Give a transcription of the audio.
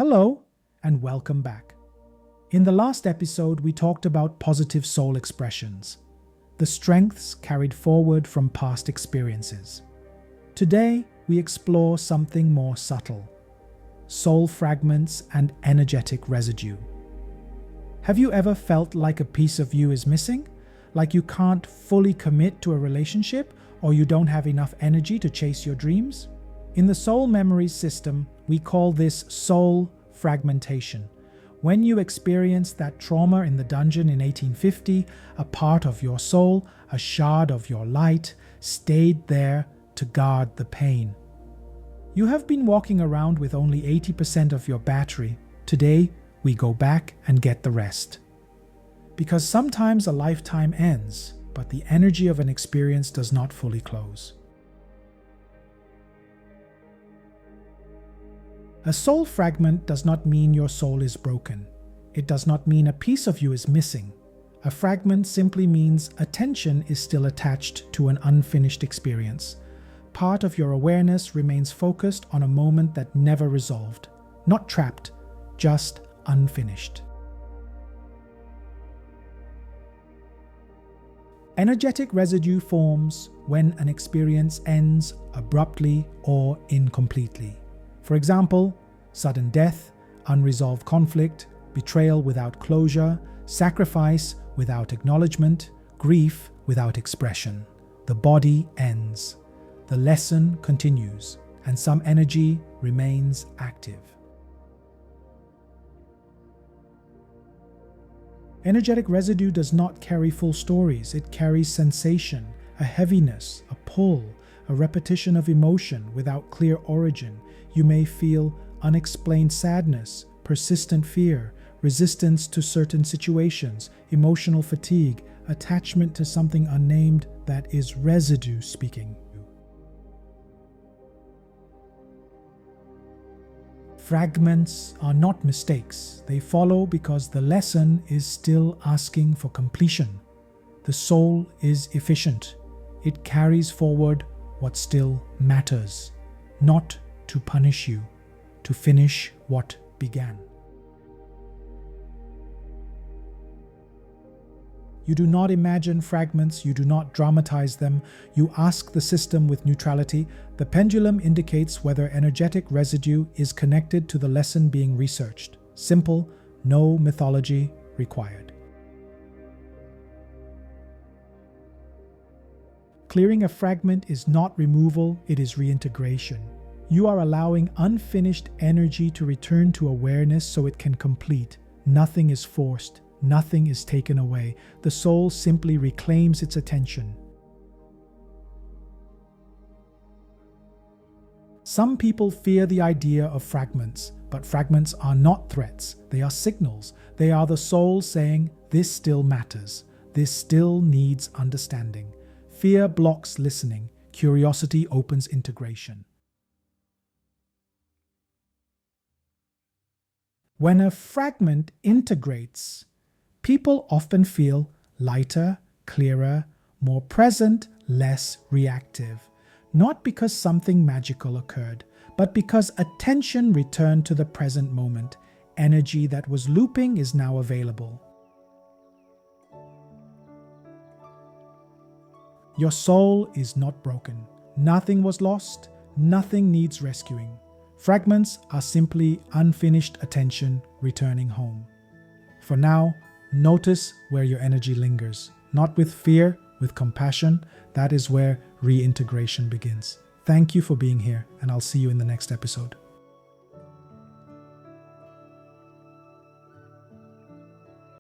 Hello, and welcome back. In the last episode, we talked about positive soul expressions, the strengths carried forward from past experiences. Today, we explore something more subtle: soul fragments and energetic residue. Have you ever felt like a piece of you is missing? Like you can't fully commit to a relationship, or you don't have enough energy to chase your dreams? In the soul memories system, we call this soul fragmentation. When you experience that trauma in the dungeon in 1850, a part of your soul, a shard of your light, stayed there to guard the pain. You have been walking around with only 80% of your battery. Today, we go back and get the rest. Because sometimes a lifetime ends, but the energy of an experience does not fully close. A soul fragment does not mean your soul is broken. It does not mean a piece of you is missing. A fragment simply means attention is still attached to an unfinished experience. Part of your awareness remains focused on a moment that never resolved. Not trapped, just unfinished. Energetic residue forms when an experience ends abruptly or incompletely. For example, sudden death, unresolved conflict, betrayal without closure, sacrifice without acknowledgement, grief without expression. The body ends. The lesson continues, and some energy remains active. Energetic residue does not carry full stories. It carries sensation, a heaviness, a pull, a repetition of emotion without clear origin. You may feel unexplained sadness, persistent fear, resistance to certain situations, emotional fatigue, attachment to something unnamed that is residue speaking. Fragments are not mistakes. They follow because the lesson is still asking for completion. The soul is efficient. It carries forward what still matters, not to punish you, to finish what began. You do not imagine fragments, you do not dramatize them, you ask the system with neutrality. The pendulum indicates whether energetic residue is connected to the lesson being researched. Simple, no mythology required. Clearing a fragment is not removal, it is reintegration. You are allowing unfinished energy to return to awareness so it can complete. Nothing is forced. Nothing is taken away. The soul simply reclaims its attention. Some people fear the idea of fragments, but fragments are not threats. They are signals. They are the soul saying, this still matters. This still needs understanding. Fear blocks listening. Curiosity opens integration. When a fragment integrates, people often feel lighter, clearer, more present, less reactive. Not because something magical occurred, but because attention returned to the present moment. Energy that was looping is now available. Your soul is not broken. Nothing was lost. Nothing needs rescuing. Fragments are simply unfinished attention returning home. For now, notice where your energy lingers. Not with fear, with compassion. That is where reintegration begins. Thank you for being here, and I'll see you in the next episode.